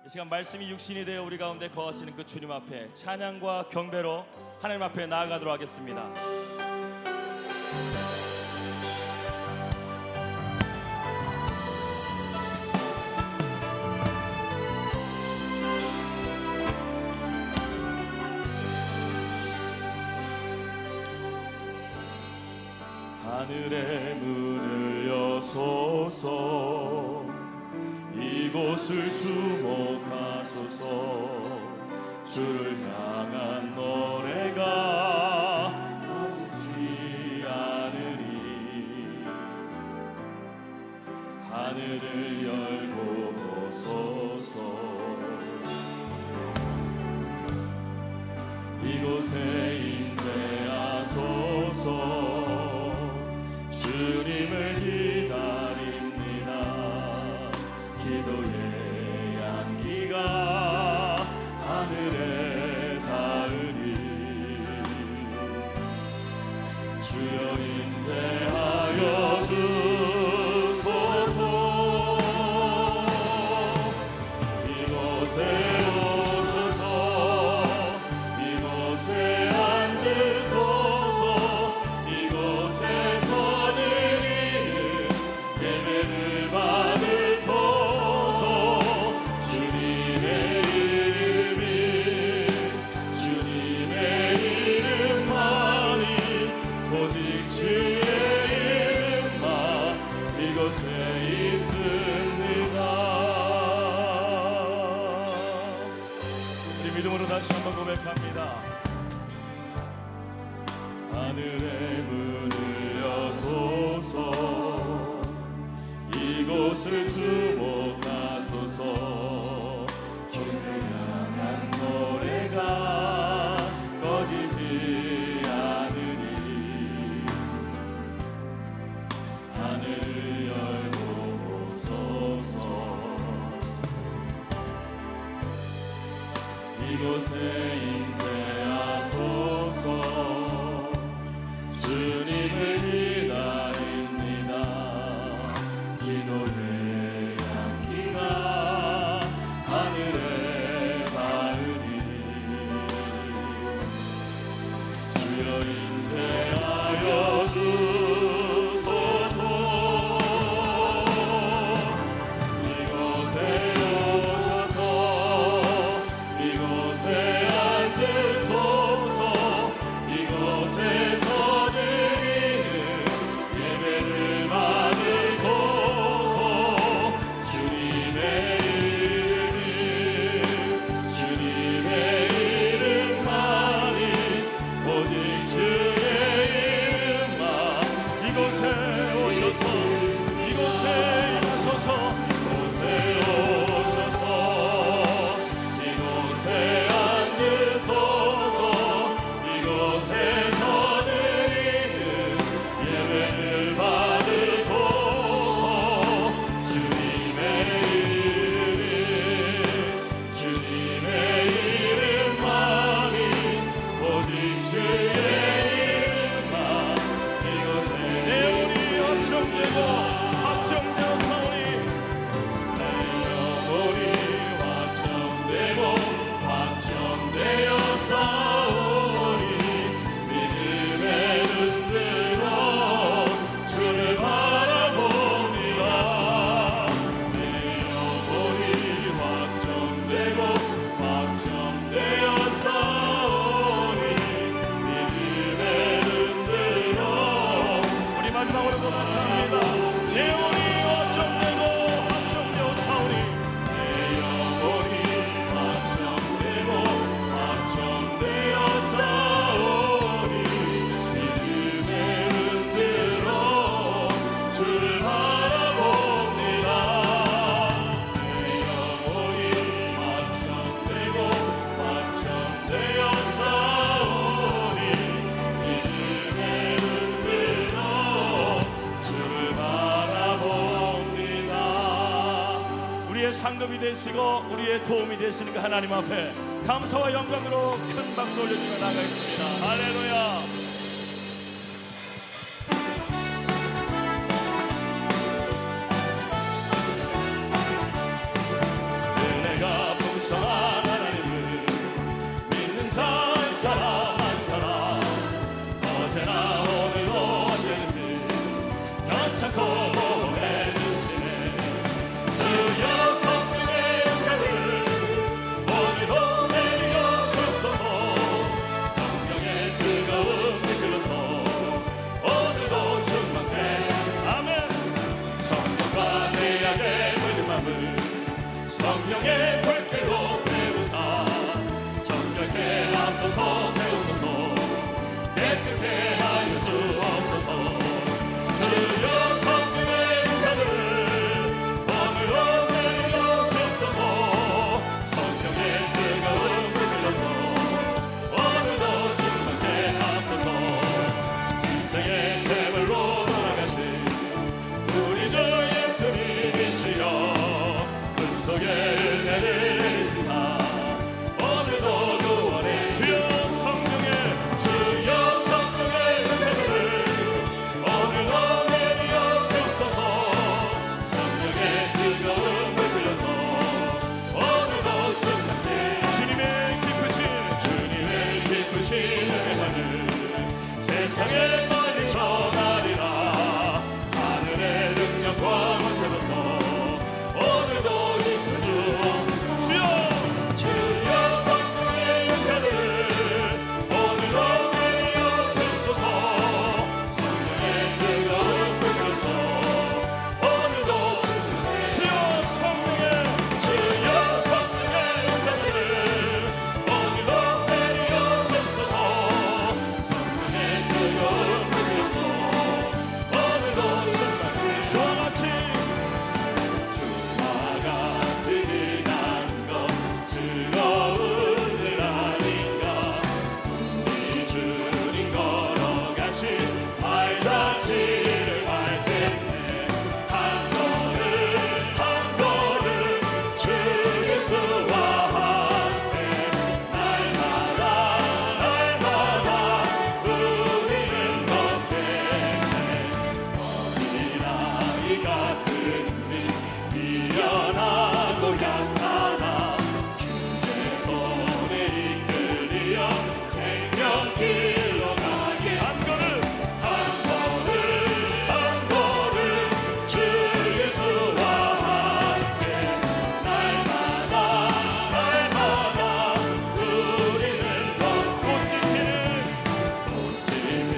이 시간 말씀이 육신이 되어 우리 가운데 거하시는 그 주님 앞에 찬양과 경배로 하나님 앞에 나아가도록 하겠습니다. 하늘의 문을 여소서, 이곳을 주목하소서. 주를 향한 노래가 꺼지지 않으리. 하늘을 열고 보소서. 이곳에 임재하소서. 주님을 기다립니다. 기도의 향기가 하늘에 닿으리. 주여 임재하여 주소서. 이곳에 오셔서 이곳에 앉으소서. 이곳에서 드리는 예배를 받으소서. 주님의 이름만이 오직 주의 이름만 이곳에 있습니다. 우리 믿음으로 다시 한번 고백합니다. 하늘의 문을 여소서. 이곳을 주목하소서. 주를 향한 노래가 꺼지지 않으리. 하늘을 열고 보소서. 이곳에 임재하소서. 주님을 기다립니다. 기도의 향기가 하늘에 닿으리. 주여 임재하여 주소서. 이곳에 오셔서 이곳에 앉으소서. 이곳에서 드리는 예배를 받으소서. 주님의 이름만이 오직 주의 이름만 이곳에 오셔서 이곳에 임하소서. 이곳에 오셔서 이곳에 앉으소서. 이곳에서 드리는 예배를 받으소서. 주님의 이름만이 오직 주의 이름만 이곳에 내 영혼이 확정되고 확정되어 사오니. 내 영혼이 확정되고 확정되어 사오니. 믿음의 눈으로 주를 바라봅니다. 내 영혼이 확정되고 확정되어 사오니. 믿음의 눈으로 우리 마지막으로 고백합니다. 내 영혼이 확정되고 확정되어 사오니. 내 영혼이 확정되고 확정되어 사오니. 믿음의 눈으로 주를 바라봅니다. 내 영혼이 확정되고 확정되어 사오니. 믿음의 눈으로 주를 바라봅니다. 우리의 상급이 되시고 우리의 도움이 되시는 그 하나님 앞에 감사와 영광으로 큰 박수 올려주며 나가겠습니다. 할렐루야. 은혜가 성령의 불길로 태우사 정결케 앞서서 태우소서 깨끗게 하여 주옵소서 주여 성령의 은사를 오늘도 내려 주옵소서 성령의 뜨거운 불 빌려서 오늘도 충만케 앞서서 인생의 제물로 돌아가신 우리 주 예수님이시여 그 속에 은혜를 내리시사 오늘도 구원해 주여 성령의 은혜를 오늘도 내려 주옵소서 성령의 뜨거운 불 빌려서 오늘도 충만케 주님의 기쁘신 은혜만을 세상에 널리 전하리라 하늘의 능력과 권세로서 오늘도 이끌어 주옵소서 주여 성령의 은사를 오늘도 내려 주옵소서 성령의 뜨거운 불 빌려서 오늘도 주여 성령의 은사를 오늘도 내려 주옵소서 성령의 뜨거운 불 빌려서 오늘도 충만케 주와 같이 일하는 것 즐거운 일 아닌가 우리 주님 걸어가신 발자취를 밟겠네 한 걸음 주 예수와 함께 날마다 우리는 걷겠네 어린아이 같은 미련하고 약하나 주의 손에 이끌려 생명길로 가게 한 걸음 주 예수와 함께 날마다 우리는 꽃이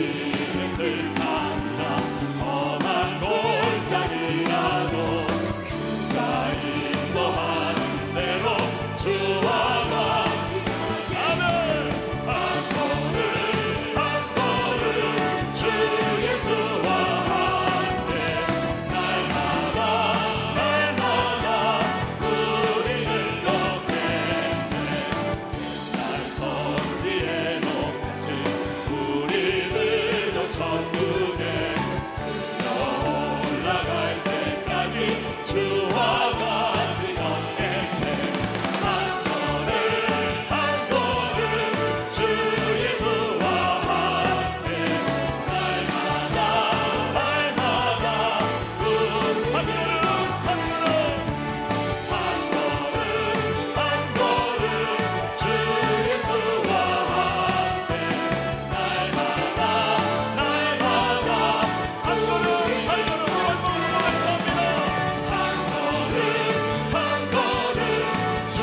피는 들판이나 험한 골짜기라도 주가 인도하는 대로 주와 같이 아멘 한 걸음 주 예수와 함께 날마다 우리는 걷겠네 날 성지에 높지 우리들도 천국에 올라갈 때까지 주와 같이 걷겠네 한 걸음 주 예수와 함께 날마다 한 걸음 주 예수와 함께 날마다 한 걸음 고백합니다 한 걸음 주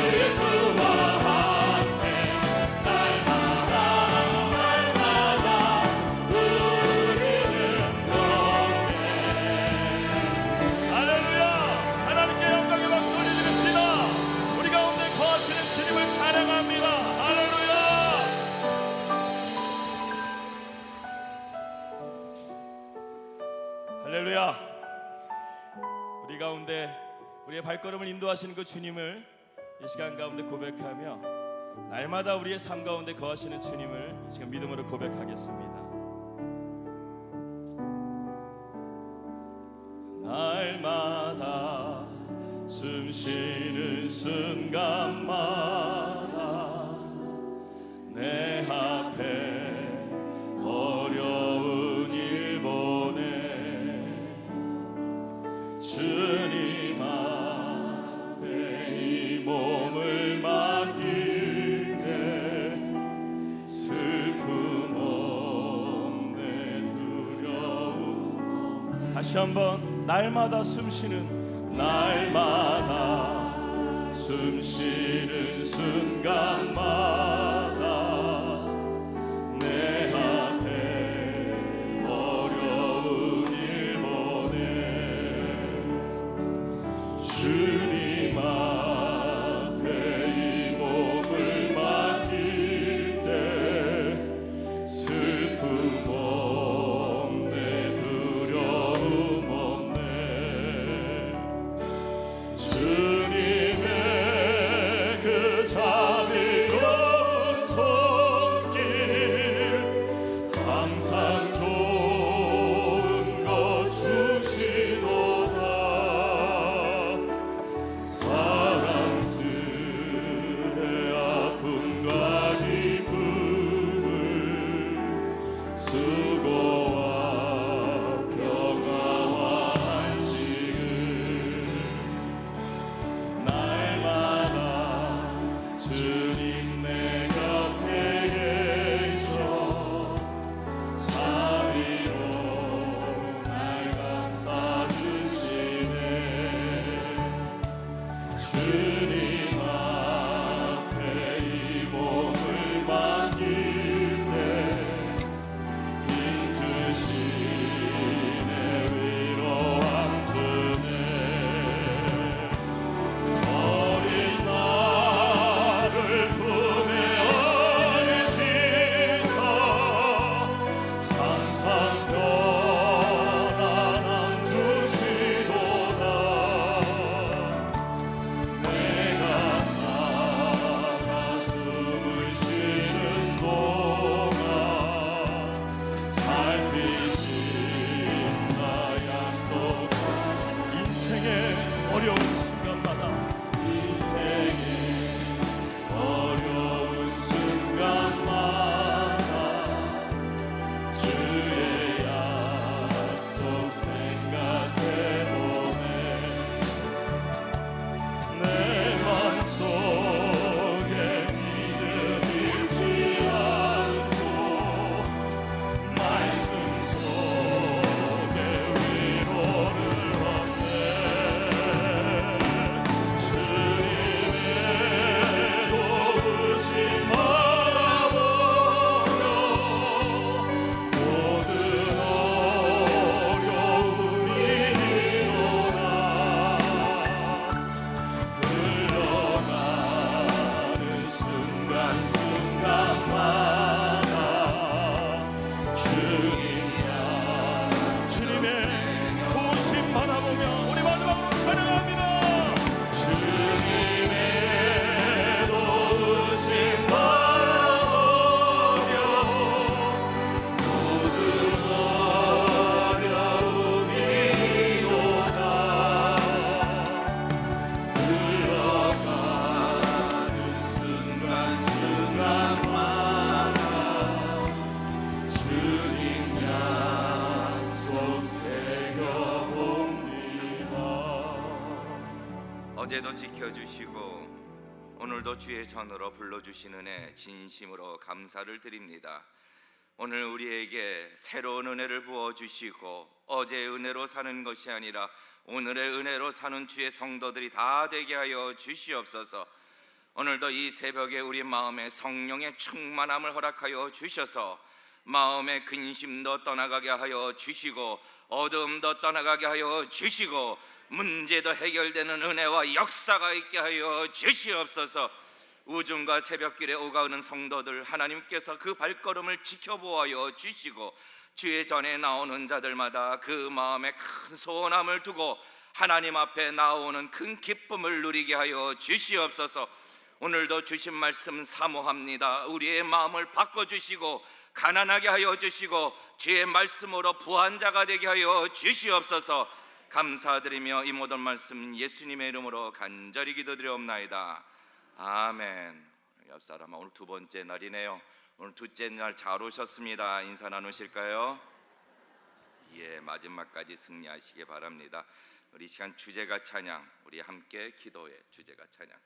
예수와 함께 날마다 우리는 걷게 할렐루야 하나님께 영광의 박수 올려드립시다 우리 가운데 거하시는 주님을 찬양합니다 할렐루야 할렐루야 우리 가운데 우리의 발걸음을 인도하시는 그 주님을 이 시간 가운데 고백하며 날마다 우리의 삶 가운데 거하시는 주님을 이 시간 믿음으로 고백하겠습니다 날마다 숨 쉬는 순간마다 내 앞에 어려운 일 보내 주님 앞에 이 몸을 맡길게 슬픔 없네 두려움 없네 다시 한번 날마다 숨쉬는 순간마다 내 앞에 어려운 일 보내 주님 앞에 어제도 지켜주시고 오늘도 주의 전으로 불러주신 은혜 진심으로 감사를 드립니다. 오늘 우리에게 새로운 은혜를 부어주시고 어제의 은혜로 사는 것이 아니라 오늘의 은혜로 사는 주의 성도들이 다 되게 하여 주시옵소서. 오늘도 이 새벽에 우리 마음에 성령의 충만함을 허락하여 주셔서 마음의 근심도 떠나가게 하여 주시고 어두움도 떠나가게 하여 주시고 문제도 해결되는 은혜와 역사가 있게 하여 주시옵소서. 우중과 새벽길에 오가는 성도들 하나님께서 그 발걸음을 지켜보아여 주시고 주의 전에 나오는 자들마다 그 마음에 큰 소원함을 두고 하나님 앞에 나오는 큰 기쁨을 누리게 하여 주시옵소서. 오늘도 주신 말씀 사모합니다. 우리의 마음을 바꿔주시고 가난하게 하여 주시고 주의 말씀으로 부한 자가 되게 하여 주시옵소서. 감사드리며 이 모든 말씀 예수님의 이름으로 간절히 기도드리옵나이다. 아멘. 옆사람아, 오늘 두 번째 날이네요. 오늘 둘째 날 잘 오셨습니다. 인사 나누실까요? 예, 마지막까지 승리하시기 바랍니다. 우리 시간 주제가 찬양, 우리 함께 기도해. 주제가 찬양.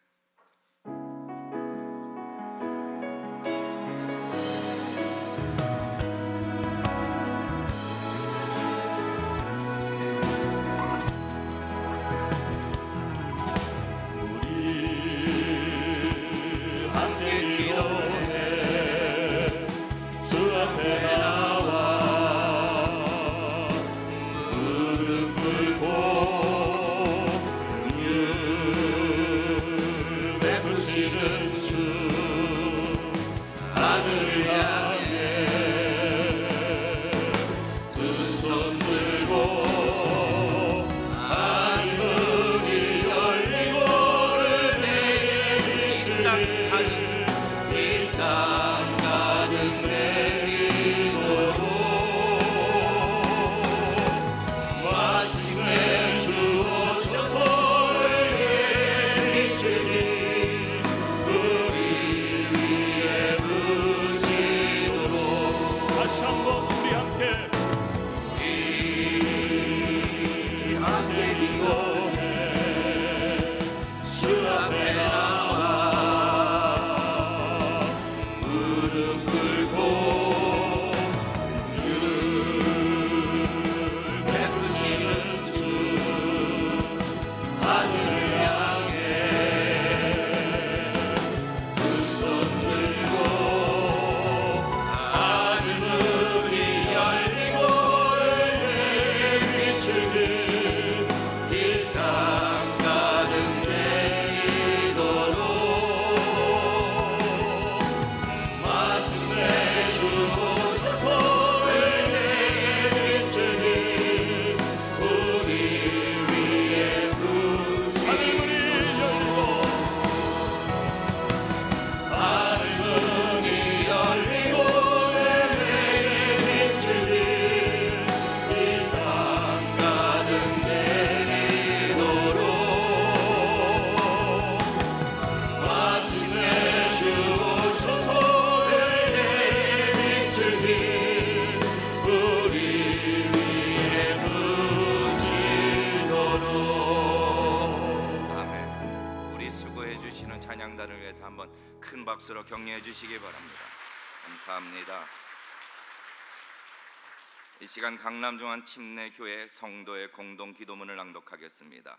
찬양단을 위해서 한번 큰 박수로 격려해 주시기 바랍니다. 감사합니다. 이 시간 강남중앙침례교회 성도의 공동 기도문을 낭독하겠습니다.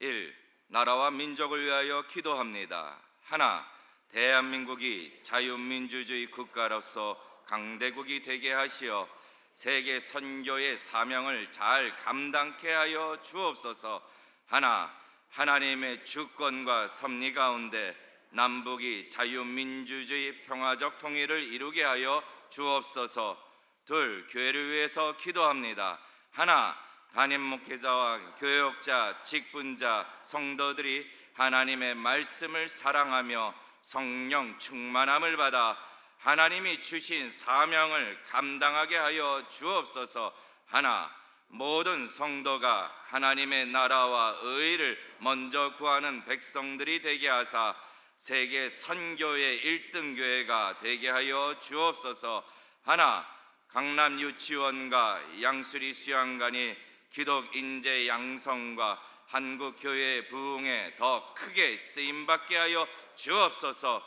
1. 나라와 민족을 위하여 기도합니다. 하나, 대한민국이 자유민주주의 국가로서 강대국이 되게 하시어 세계 선교의 사명을 잘 감당케 하여 주옵소서. 하나, 하나님의 주권과 섭리 가운데 남북이 자유민주주의 평화적 통일을 이루게 하여 주옵소서. 둘, 교회를 위해서 기도합니다. 하나, 담임 목회자와 교역자, 직분자, 성도들이 하나님의 말씀을 사랑하며 성령 충만함을 받아 하나님이 주신 사명을 감당하게 하여 주옵소서. 하나, 모든 성도가 하나님의 나라와 의를 먼저 구하는 백성들이 되게 하사 세계 선교의 1등 교회가 되게 하여 주옵소서. 하나, 강남 유치원과 양수리 수양관이 기독 인재 양성과 한국 교회의 부흥에 더 크게 쓰임 받게 하여 주옵소서.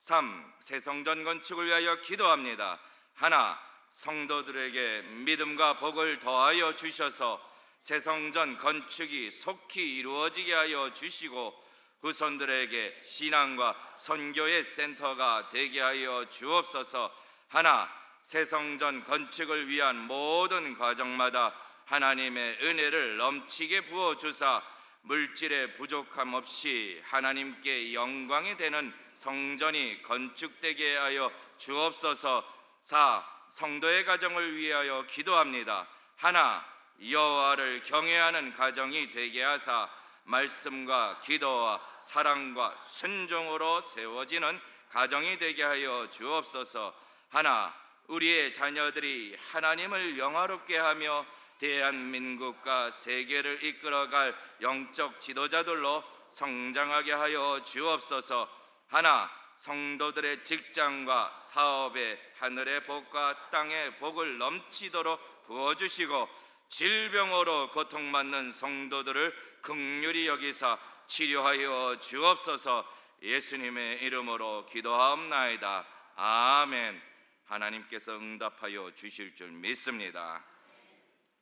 3. 새성전 건축을 위하여 기도합니다. 하나, 성도들에게 믿음과 복을 더하여 주셔서 새성전 건축이 속히 이루어지게 하여 주시고 후손들에게 신앙과 선교의 센터가 되게 하여 주옵소서. 하나, 새성전 건축을 위한 모든 과정마다 하나님의 은혜를 넘치게 부어주사 물질의 부족함 없이 하나님께 영광이 되는 성전이 건축되게 하여 주옵소서. 4. 성도의 가정을 위하여 기도합니다. 하나, 여호와를 경외하는 가정이 되게 하사 말씀과 기도와 사랑과 순종으로 세워지는 가정이 되게 하여 주옵소서. 하나, 우리의 자녀들이 하나님을 영화롭게 하며 대한민국과 세계를 이끌어갈 영적 지도자들로 성장하게 하여 주옵소서. 하나, 성도들의 직장과 사업에 하늘의 복과 땅의 복을 넘치도록 부어주시고 질병으로 고통받는 성도들을 긍휼히 여기사 치료하여 주옵소서. 예수님의 이름으로 기도하옵나이다. 아멘. 하나님께서 응답하여 주실 줄 믿습니다.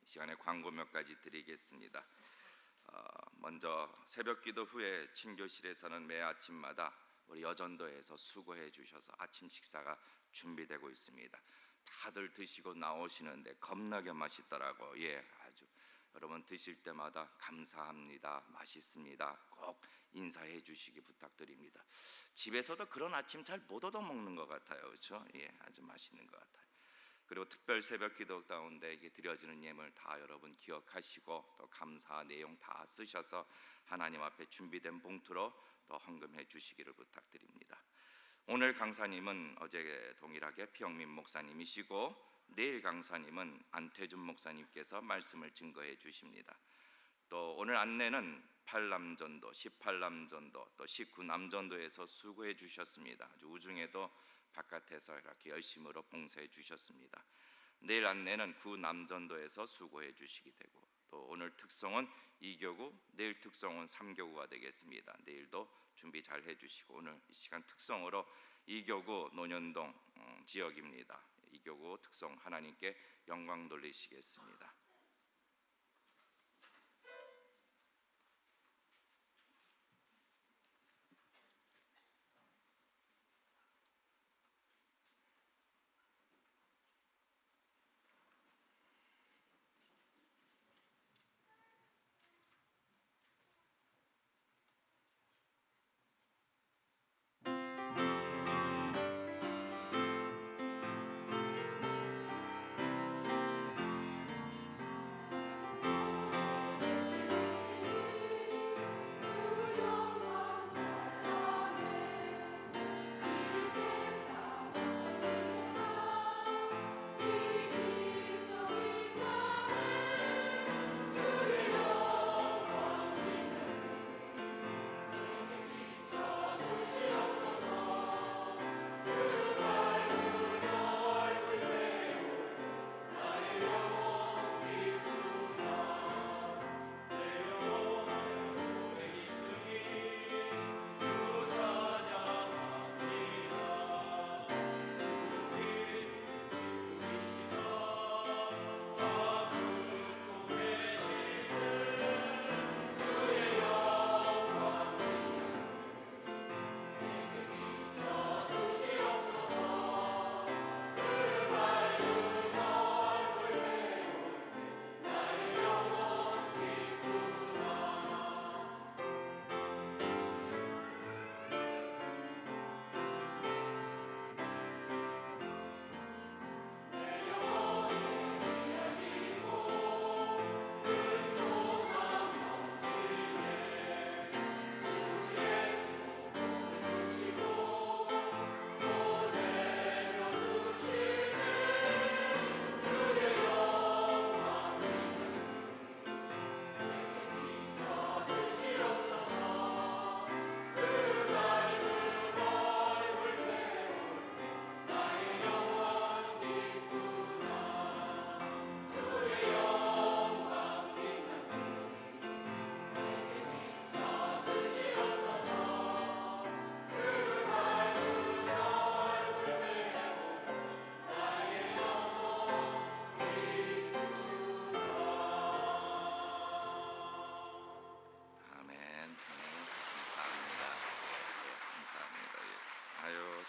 이 시간에 광고 몇 가지 드리겠습니다. 먼저 새벽 기도 후에 친교실에서는 매 아침마다 우리 여전도에서 수고해 주셔서 아침 식사가 준비되고 있습니다. 다들 드시고 나오시는데 겁나게 맛있더라고. 아주 여러분 드실 때마다 감사합니다, 맛있습니다 꼭 인사해 주시기 부탁드립니다. 집에서도 그런 아침 잘 못 얻어 먹는 것 같아요. 그렇죠? 아주 맛있는 것 같아요. 그리고 특별 새벽 기도 가운데 드려지는 예물 다 여러분 기억하시고 또 감사 내용 다 쓰셔서 하나님 앞에 준비된 봉투로 또 헌금해 주시기를 부탁드립니다. 오늘 강사님은 어제 동일하게 피영민 목사님이시고 내일 강사님은 안태준 목사님께서 말씀을 증거해 주십니다. 또 오늘 안내는 8남전도, 18남전도, 또 19남전도에서 수고해 주셨습니다. 아주 우중에도 바깥에서 이렇게 열심으로 봉사해 주셨습니다. 내일 안내는 9남전도에서 수고해 주시게 되고 또 오늘 특송은 2교구, 내일 특송은 3교구가 되겠습니다. 내일도 준비 잘 해주시고 오늘 이 시간 특송으로 2교구 논현동 지역입니다. 2교구 특송 하나님께 영광 돌리시겠습니다.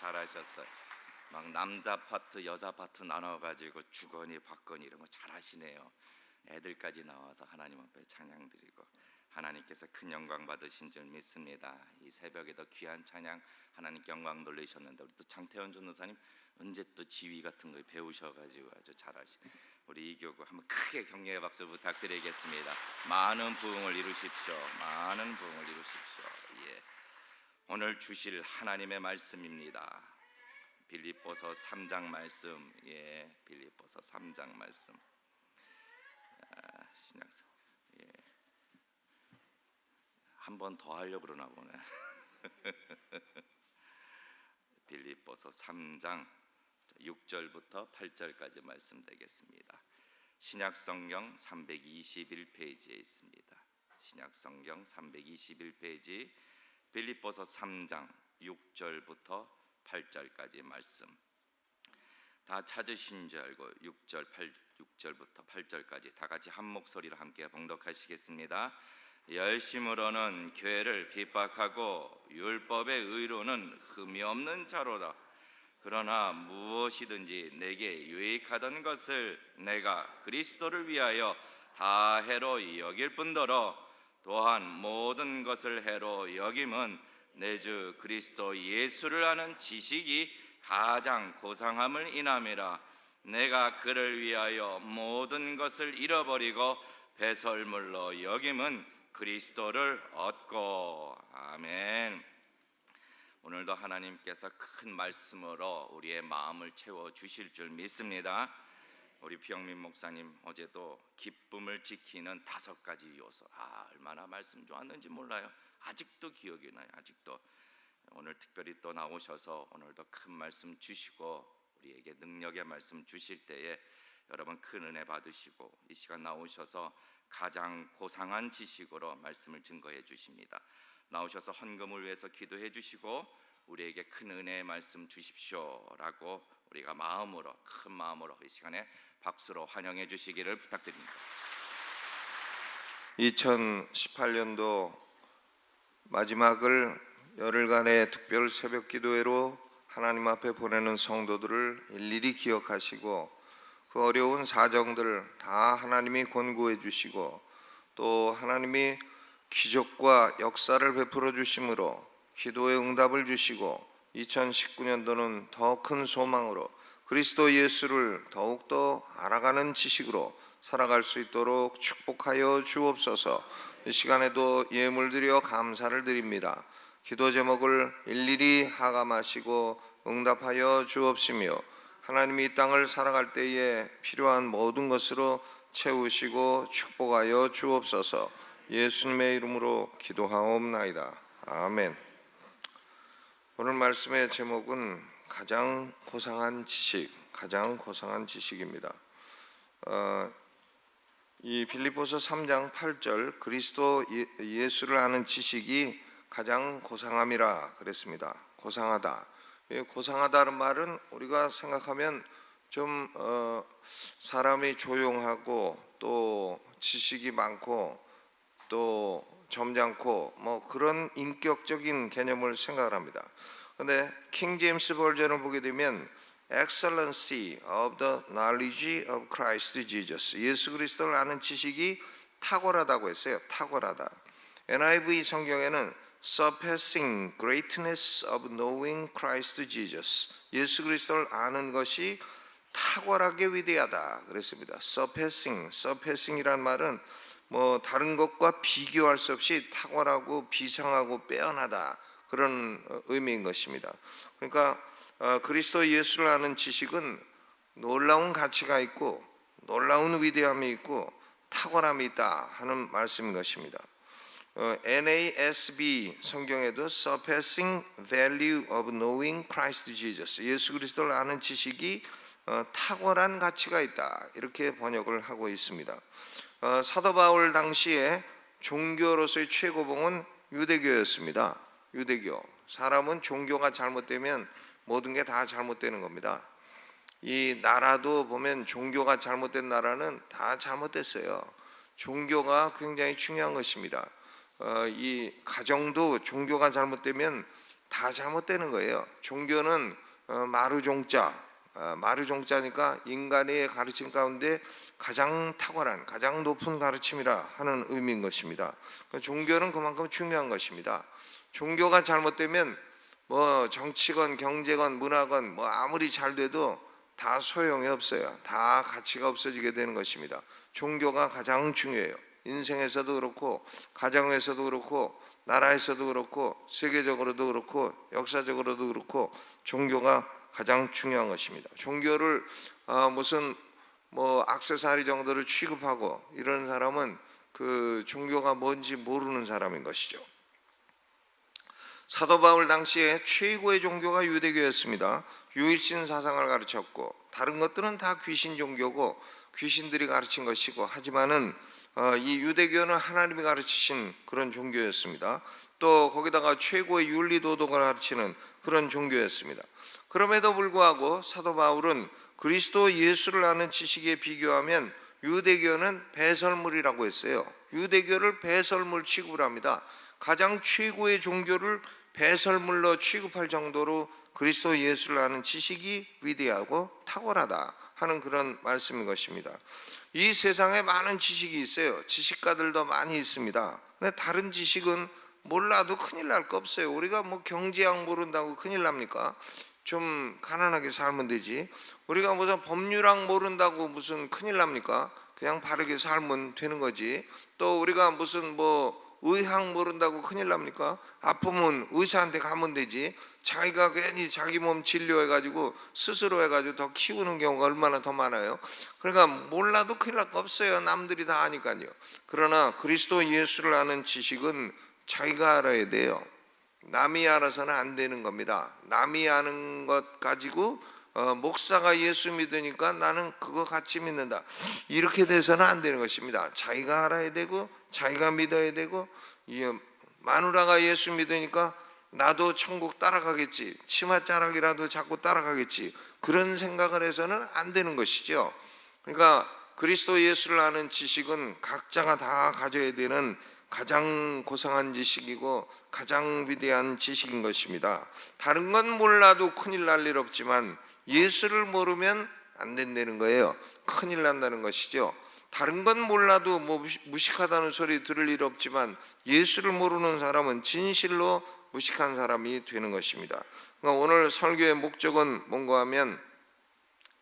잘하셨어요. 막 남자 파트, 여자 파트 나눠가지고 주거니 박거니 이런 거 잘하시네요. 애들까지 나와서 하나님 앞에 찬양 드리고 하나님께서 큰 영광 받으신 줄 믿습니다. 이 새벽에도 귀한 찬양 하나님께 영광 돌리셨는데 우리 또 장태원 전도사님 언제 또 지휘 같은 걸 배우셔가지고 아주 잘하시네. 우리 이교구 한번 크게 격려의 박수 부탁드리겠습니다. 많은 부흥을 이루십시오. 많은 부흥을 이루십시오. 예. 오늘 주실 하나님의 말씀입니다. 빌립보서 3장 말씀. 예, 빌립보서 3장 말씀. 신약성. 예. 한 번 더 하려고 그러나 보네. 빌립보서 3장 6절부터 8절까지 말씀 되겠습니다. 신약성경 321페이지에 있습니다. 신약성경 321페이지 빌립보서 3장 6절부터 8절까지 말씀. 다 찾으신 줄 알고 6절부터 8절까지 다 같이 한 목소리로 함께 봉독하시겠습니다. 열심으로는 교회를 핍박하고 율법의 의로는 흠이 없는 자로다. 그러나 무엇이든지 내게 유익하던 것을 내가 그리스도를 위하여 다 해로 여길 뿐더러 또한 모든 것을 해로 여김은 내 주 그리스도 예수를 아는 지식이 가장 고상함을 인함이라. 내가 그를 위하여 모든 것을 잃어버리고 배설물로 여김은 그리스도를 얻고. 아멘. 오늘도 하나님께서 큰 말씀으로 우리의 마음을 채워주실 줄 믿습니다. 우리 비영민 목사님 어제도 기쁨을 지키는 5가지 요소. 얼마나 말씀 좋았는지 몰라요. 아직도 기억이 나요. 아직도. 오늘 특별히 또 나오셔서 오늘도 큰 말씀 주시고 우리에게 능력의 말씀 주실 때에 여러분 큰 은혜 받으시고 이 시간 나오셔서 가장 고상한 지식으로 말씀을 증거해 주십니다. 나오셔서 헌금을 위해서 기도해 주시고 우리에게 큰 은혜의 말씀 주십시오라고 우리가 마음으로, 큰 마음으로 이 시간에 박수로 환영해 주시기를 부탁드립니다. 2018년도 마지막을 열흘간의 특별 새벽 기도회로 하나님 앞에 보내는 성도들을 일일이 기억하시고 그 어려운 사정들을 다 하나님이 권고해 주시고 또 하나님이 기적과 역사를 베풀어 주심으로 기도의 응답을 주시고 2019년도는 더 큰 소망으로 그리스도 예수를 더욱더 알아가는 지식으로 살아갈 수 있도록 축복하여 주옵소서. 이 시간에도 예물 드려 감사를 드립니다. 기도 제목을 일일이 하감하시고 응답하여 주옵시며 하나님이 이 땅을 살아갈 때에 필요한 모든 것으로 채우시고 축복하여 주옵소서. 예수님의 이름으로 기도하옵나이다. 아멘. 오늘 말씀의 제목은 가장 고상한 지식, 가장 고상한 지식입니다. 이 빌립보서 3장 8절 그리스도 예수를 아는 지식이 가장 고상함이라 그랬습니다. 고상하다. 고상하다는 말은 우리가 생각하면 좀 사람이 조용하고 또 지식이 많고 또 점잖고 뭐 그런 인격적인 개념을 생각을 합니다. 그런데 킹 제임스 버전을 보게 되면 Excellency of the knowledge of Christ Jesus, 예수 그리스도를 아는 지식이 탁월하다고 했어요. 탁월하다. NIV 성경에는 Surpassing greatness of knowing Christ Jesus, 예수 그리스도를 아는 것이 탁월하게 위대하다 그랬습니다. Surpassing이란 말은 뭐 다른 것과 비교할 수 없이 탁월하고 비상하고 빼어나다 그런 의미인 것입니다. 그러니까 그리스도 예수를 아는 지식은 놀라운 가치가 있고 놀라운 위대함이 있고 탁월함이 있다 하는 말씀인 것입니다. NASB 성경에도 Surpassing value of knowing Christ Jesus, 예수 그리스도를 아는 지식이 탁월한 가치가 있다 이렇게 번역을 하고 있습니다. 사도 바울 당시에 종교로서의 최고봉은 유대교였습니다. 유대교. 사람은 종교가 잘못되면 모든 게 다 잘못되는 겁니다. 이 나라도 보면 종교가 잘못된 나라는 다 잘못됐어요. 종교가 굉장히 중요한 것입니다. 이 가정도 종교가 잘못되면 다 잘못되는 거예요. 종교는 마루종자, 마루종자니까 인간의 가르침 가운데 가장 탁월한, 가장 높은 가르침이라 하는 의미인 것입니다. 종교는 그만큼 중요한 것입니다. 종교가 잘못되면 뭐 정치건 경제건 문화건 뭐 아무리 잘 돼도 다 소용이 없어요. 다 가치가 없어지게 되는 것입니다. 종교가 가장 중요해요. 인생에서도 그렇고 가정에서도 그렇고 나라에서도 그렇고 세계적으로도 그렇고 역사적으로도 그렇고 종교가 가장 중요한 것입니다. 종교를 무슨 뭐 액세서리 정도를 취급하고 이런 사람은 그 종교가 뭔지 모르는 사람인 것이죠. 사도 바울 당시에 최고의 종교가 유대교였습니다. 유일신 사상을 가르쳤고 다른 것들은 다 귀신 종교고 귀신들이 가르친 것이고, 하지만은 이 유대교는 하나님이 가르치신 그런 종교였습니다. 또 거기다가 최고의 윤리도덕을 가르치는 그런 종교였습니다. 그럼에도 불구하고 사도 바울은 그리스도 예수를 아는 지식에 비교하면 유대교는 배설물이라고 했어요. 유대교를 배설물 취급을 합니다. 가장 최고의 종교를 배설물로 취급할 정도로 그리스도 예수를 아는 지식이 위대하고 탁월하다 하는 그런 말씀인 것입니다. 이 세상에 많은 지식이 있어요. 지식가들도 많이 있습니다. 근데 다른 지식은 몰라도 큰일 날 거 없어요. 우리가 뭐 경제학 모른다고 큰일 납니까? 좀 가난하게 살면 되지. 우리가 무슨 법률학 모른다고 무슨 큰일 납니까? 그냥 바르게 살면 되는 거지. 또 우리가 무슨 뭐 의학 모른다고 큰일 납니까? 아프면 의사한테 가면 되지. 자기가 괜히 자기 몸 진료해가지고 스스로 해가지고 더 키우는 경우가 얼마나 더 많아요. 그러니까 몰라도 큰일 날 거 없어요. 남들이 다 아니까요. 그러나 그리스도 예수를 아는 지식은 자기가 알아야 돼요. 남이 알아서는 안 되는 겁니다. 남이 아는 것 가지고 목사가 예수 믿으니까 나는 그거 같이 믿는다, 이렇게 돼서는 안 되는 것입니다. 자기가 알아야 되고 자기가 믿어야 되고, 마누라가 예수 믿으니까 나도 천국 따라가겠지, 치맛자락이라도 자꾸 따라가겠지, 그런 생각을 해서는 안 되는 것이죠. 그러니까 그리스도 예수를 아는 지식은 각자가 다 가져야 되는 가장 고상한 지식이고 가장 위대한 지식인 것입니다. 다른 건 몰라도 큰일 날 일 없지만 예수를 모르면 안 된다는 거예요. 큰일 난다는 것이죠. 다른 건 몰라도 뭐 무식하다는 소리 들을 일 없지만 예수를 모르는 사람은 진실로 무식한 사람이 되는 것입니다. 그러니까 오늘 설교의 목적은 뭔가 하면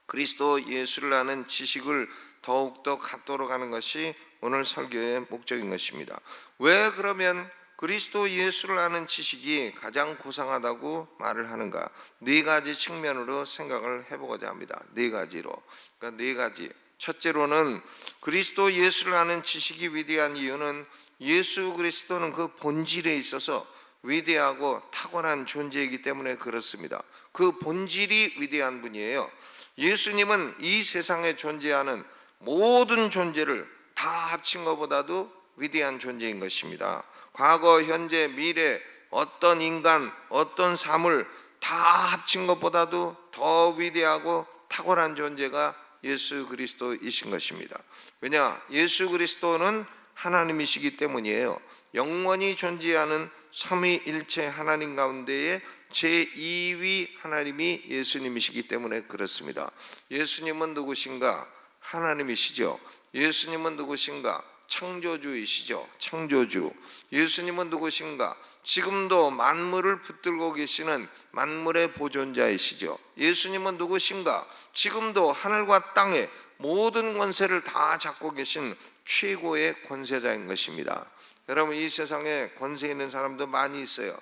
그리스도 예수를 아는 지식을 더욱더 갖도록 하는 것이 오늘 설교의 목적인 것입니다. 왜 그러면 그리스도 예수를 아는 지식이 가장 고상하다고 말을 하는가? 네 가지 측면으로 생각을 해보고자 합니다. 네 가지로. 그러니까 네 가지. 첫째로는 그리스도 예수를 아는 지식이 위대한 이유는 예수 그리스도는 그 본질에 있어서 위대하고 탁월한 존재이기 때문에 그렇습니다. 그 본질이 위대한 분이에요. 예수님은 이 세상에 존재하는 모든 존재를 다 합친 것보다도 위대한 존재인 것입니다. 과거, 현재, 미래, 어떤 인간, 어떤 사물 다 합친 것보다도 더 위대하고 탁월한 존재가 예수 그리스도이신 것입니다. 왜냐? 예수 그리스도는 하나님이시기 때문이에요. 영원히 존재하는 삼위일체 하나님 가운데에 제2위 하나님이 예수님이시기 때문에 그렇습니다. 예수님은 누구신가? 하나님이시죠. 예수님은 누구신가? 창조주이시죠. 창조주. 예수님은 누구신가? 지금도 만물을 붙들고 계시는 만물의 보존자이시죠. 예수님은 누구신가? 지금도 하늘과 땅의 모든 권세를 다 잡고 계신 최고의 권세자인 것입니다. 여러분, 이 세상에 권세 있는 사람도 많이 있어요.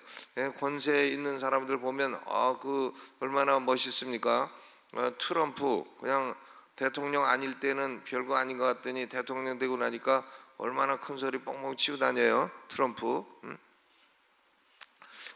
권세 있는 사람들 보면 그 얼마나 멋있습니까? 트럼프 그냥 대통령 아닐 때는 별거 아닌 것 같더니 대통령 되고 나니까 얼마나 큰 소리 뻥뻥 치고 다녀요, 트럼프.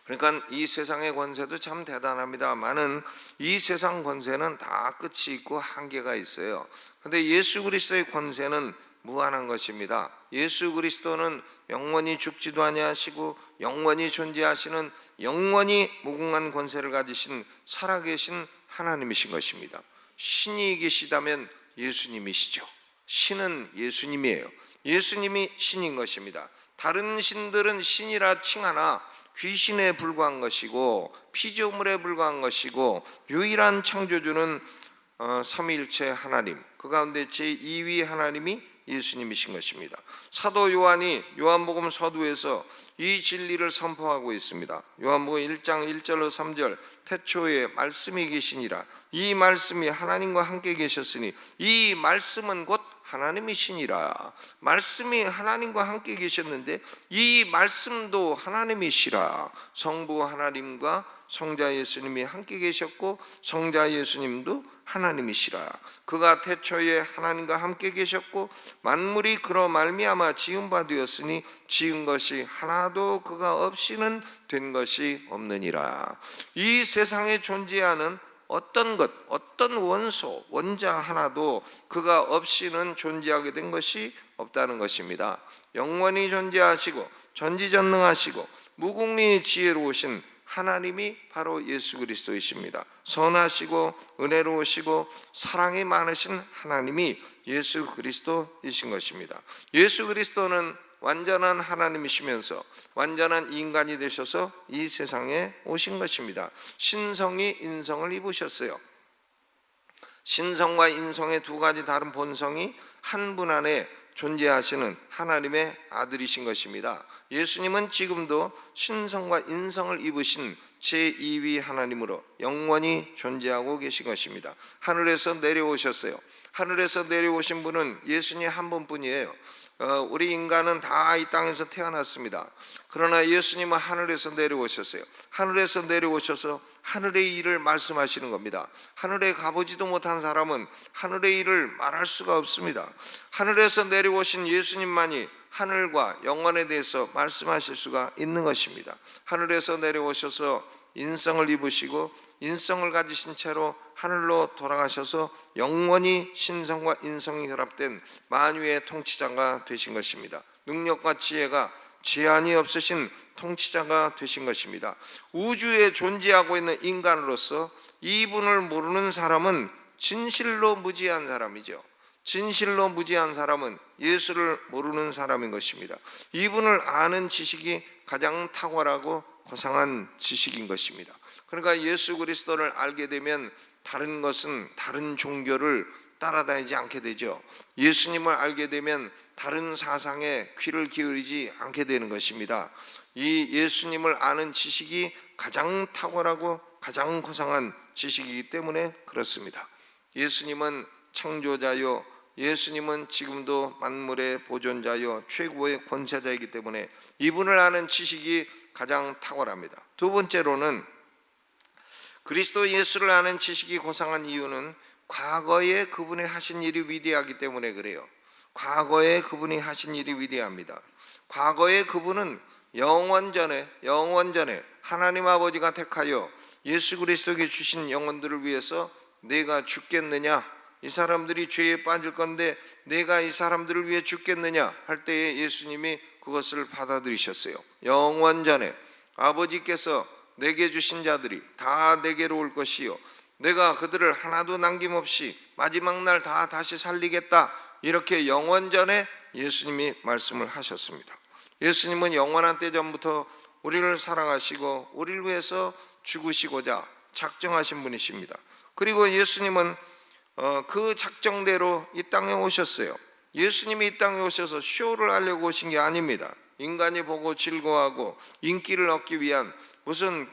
그러니까 이 세상의 권세도 참 대단합니다만은 이 세상 권세는 다 끝이 있고 한계가 있어요. 그런데 예수 그리스도의 권세는 무한한 것입니다. 예수 그리스도는 영원히 죽지도 아니하시고 영원히 존재하시는 영원히 무궁한 권세를 가지신 살아계신 하나님이신 것입니다. 신이 계시다면 예수님이시죠. 신은 예수님이에요. 예수님이 신인 것입니다. 다른 신들은 신이라 칭하나 귀신에 불과한 것이고 피조물에 불과한 것이고 유일한 창조주는 삼위일체 하나님, 그 가운데 제2위 하나님이 예수님이신 것입니다. 사도 요한이 요한복음 서두에서 이 진리를 선포하고 있습니다. 요한복음 1장 1절로 3절, 태초에 말씀이 계시니라. 이 말씀이 하나님과 함께 계셨으니 이 말씀은 곧 하나님이시니라. 말씀이 하나님과 함께 계셨는데 이 말씀도 하나님이시라. 성부 하나님과 성자 예수님이 함께 계셨고 성자 예수님도 하나님이시라. 그가 태초에 하나님과 함께 계셨고 만물이 그로 말미암아 지은 바 되었으니 지은 것이 하나도 그가 없이는 된 것이 없느니라. 이 세상에 존재하는 어떤 것, 어떤 원소, 원자 하나도 그가 없이는 존재하게 된 것이 없다는 것입니다. 영원히 존재하시고 전지전능하시고 무궁리 지혜로우신 하나님이 바로 예수 그리스도이십니다. 선하시고 은혜로우시고 사랑이 많으신 하나님이 예수 그리스도이신 것입니다. 예수 그리스도는 완전한 하나님이시면서 완전한 인간이 되셔서 이 세상에 오신 것입니다. 신성이 인성을 입으셨어요. 신성과 인성의 두 가지 다른 본성이 한 분 안에 존재하시는 하나님의 아들이신 것입니다. 예수님은 지금도 신성과 인성을 입으신 제2위 하나님으로 영원히 존재하고 계신 것입니다. 하늘에서 내려오셨어요. 하늘에서 내려오신 분은 예수님 한 분뿐이에요. 우리 인간은 다 이 땅에서 태어났습니다. 그러나 예수님은 하늘에서 내려오셨어요. 하늘에서 내려오셔서 하늘의 일을 말씀하시는 겁니다. 하늘에 가보지도 못한 사람은 하늘의 일을 말할 수가 없습니다. 하늘에서 내려오신 예수님만이 하늘과 영원에 대해서 말씀하실 수가 있는 것입니다. 하늘에서 내려오셔서 인성을 입으시고 인성을 가지신 채로 하늘로 돌아가셔서 영원히 신성과 인성이 결합된 만유의 통치자가 되신 것입니다. 능력과 지혜가 제한이 없으신 통치자가 되신 것입니다. 우주에 존재하고 있는 인간으로서 이분을 모르는 사람은 진실로 무지한 사람이죠. 진실로 무지한 사람은 예수를 모르는 사람인 것입니다. 이분을 아는 지식이 가장 탁월하고 고상한 지식인 것입니다. 그러니까 예수 그리스도를 알게 되면 다른 것은 다른 종교를 따라다니지 않게 되죠. 예수님을 알게 되면 다른 사상에 귀를 기울이지 않게 되는 것입니다. 이 예수님을 아는 지식이 가장 탁월하고 가장 고상한 지식이기 때문에 그렇습니다. 예수님은 창조자요, 예수님은 지금도 만물의 보존자요 최고의 권세자이기 때문에 이분을 아는 지식이 가장 탁월합니다. 두 번째로는 그리스도 예수를 아는 지식이 고상한 이유는 과거에 그분이 하신 일이 위대하기 때문에 그래요. 과거에 그분이 하신 일이 위대합니다. 과거에 그분은 영원 전에 하나님 아버지가 택하여 예수 그리스도에게 주신 영혼들을 위해서 내가 죽겠느냐, 이 사람들이 죄에 빠질 건데 내가 이 사람들을 위해 죽겠느냐 할 때에 예수님이 그것을 받아들이셨어요. 영원 전에 아버지께서 내게 주신 자들이 다 내게로 올 것이요 내가 그들을 하나도 남김없이 마지막 날 다 다시 살리겠다, 이렇게 영원 전에 예수님이 말씀을 하셨습니다. 예수님은 영원한 때 전부터 우리를 사랑하시고 우리를 위해서 죽으시고자 작정하신 분이십니다. 그리고 예수님은 그 작정대로 이 땅에 오셨어요. 예수님이 이 땅에 오셔서 쇼를 하려고 오신 게 아닙니다. 인간이 보고 즐거워하고 인기를 얻기 위한 무슨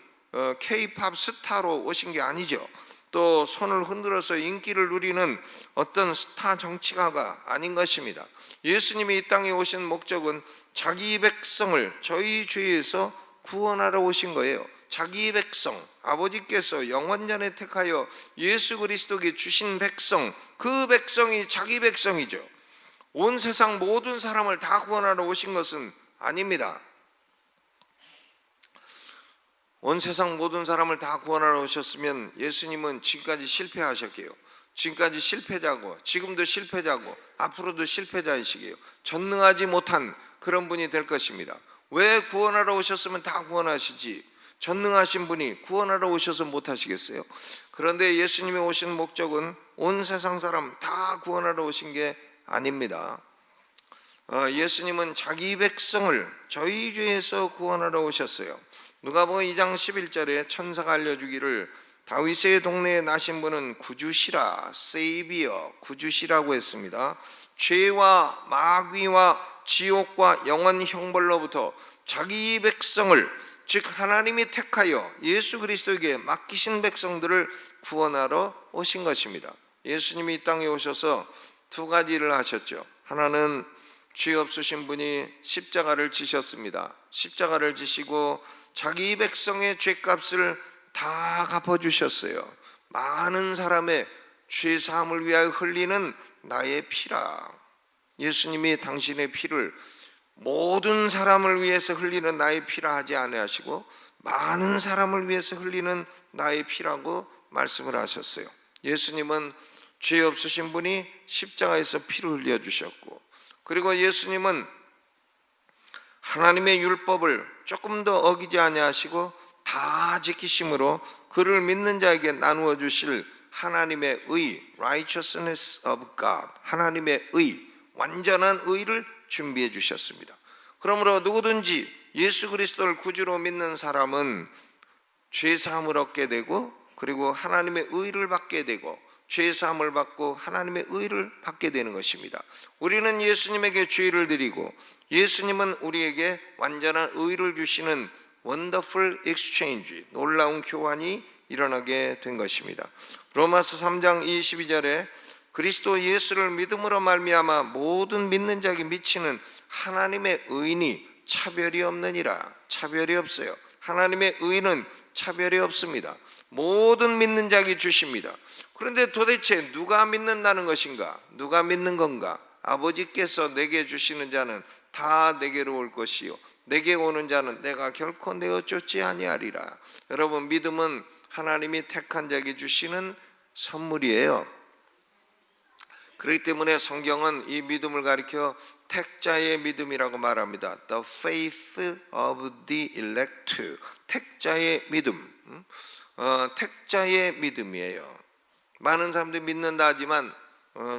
K-팝 스타로 오신 게 아니죠. 또 손을 흔들어서 인기를 누리는 어떤 스타 정치가가 아닌 것입니다. 예수님이 이 땅에 오신 목적은 자기 백성을 저희 죄에서 구원하러 오신 거예요. 자기 백성, 아버지께서 영원전에 택하여 예수 그리스도에게 주신 백성, 그 백성이 자기 백성이죠. 온 세상 모든 사람을 다 구원하러 오신 것은 아닙니다. 온 세상 모든 사람을 다 구원하러 오셨으면 예수님은 지금까지 실패하셨게요. 지금까지 실패자고 지금도 실패자고 앞으로도 실패자이시게요. 전능하지 못한 그런 분이 될 것입니다. 왜 구원하러 오셨으면 다 구원하시지, 전능하신 분이 구원하러 오셔서 못하시겠어요? 그런데 예수님이 오신 목적은 온 세상 사람 다 구원하러 오신 게 아닙니다. 예수님은 자기 백성을 저희 죄에서 구원하러 오셨어요. 누가복음 2장 11절에 천사가 알려주기를 다윗의 동네에 나신 분은 구주시라, 세이비어, 구주시라고 했습니다. 죄와 마귀와 지옥과 영원 형벌로부터 자기 백성을, 즉 하나님이 택하여 예수 그리스도에게 맡기신 백성들을 구원하러 오신 것입니다. 예수님이 이 땅에 오셔서 두 가지 일을 하셨죠. 하나는 죄 없으신 분이 십자가를 지셨습니다. 십자가를 지시고 자기 백성의 죄값을 다 갚아주셨어요. 많은 사람의 죄 사함을 위하여 흘리는 나의 피라. 예수님이 당신의 피를 모든 사람을 위해서 흘리는 나의 피라 하지 아니하시고 많은 사람을 위해서 흘리는 나의 피라고 말씀을 하셨어요. 예수님은 죄 없으신 분이 십자가에서 피를 흘려주셨고, 그리고 예수님은 하나님의 율법을 조금 더 어기지 아니하시고 다 지키심으로 그를 믿는 자에게 나누어 주실 하나님의 의, righteousness of God, 하나님의 의, 완전한 의를 준비해 주셨습니다. 그러므로 누구든지 예수 그리스도를 구주로 믿는 사람은 죄 사함을 얻게 되고, 그리고 하나님의 의를 받게 되고, 죄 사함을 받고 하나님의 의를 받게 되는 것입니다. 우리는 예수님에게 죄를 드리고 예수님은 우리에게 완전한 의를 주시는 원더풀 익스체인지, 놀라운 교환이 일어나게 된 것입니다. 로마서 3장 22절에 그리스도 예수를 믿음으로 말미암아 모든 믿는 자에게 미치는 하나님의 의인이 차별이 없느니라. 차별이 없어요. 하나님의 의는 차별이 없습니다. 모든 믿는 자에게 주십니다. 그런데 도대체 누가 믿는다는 것인가? 누가 믿는 건가? 아버지께서 내게 주시는 자는 다 내게로 올 것이요 내게 오는 자는 내가 결코 내어 쫓지 아니하리라. 여러분, 믿음은 하나님이 택한 자에게 주시는 선물이에요. 그렇기 때문에 성경은 이 믿음을 가리켜 택자의 믿음이라고 말합니다. The faith of the elect. 택자의 믿음. 택자의 믿음이에요. 많은 사람들이 믿는다 하지만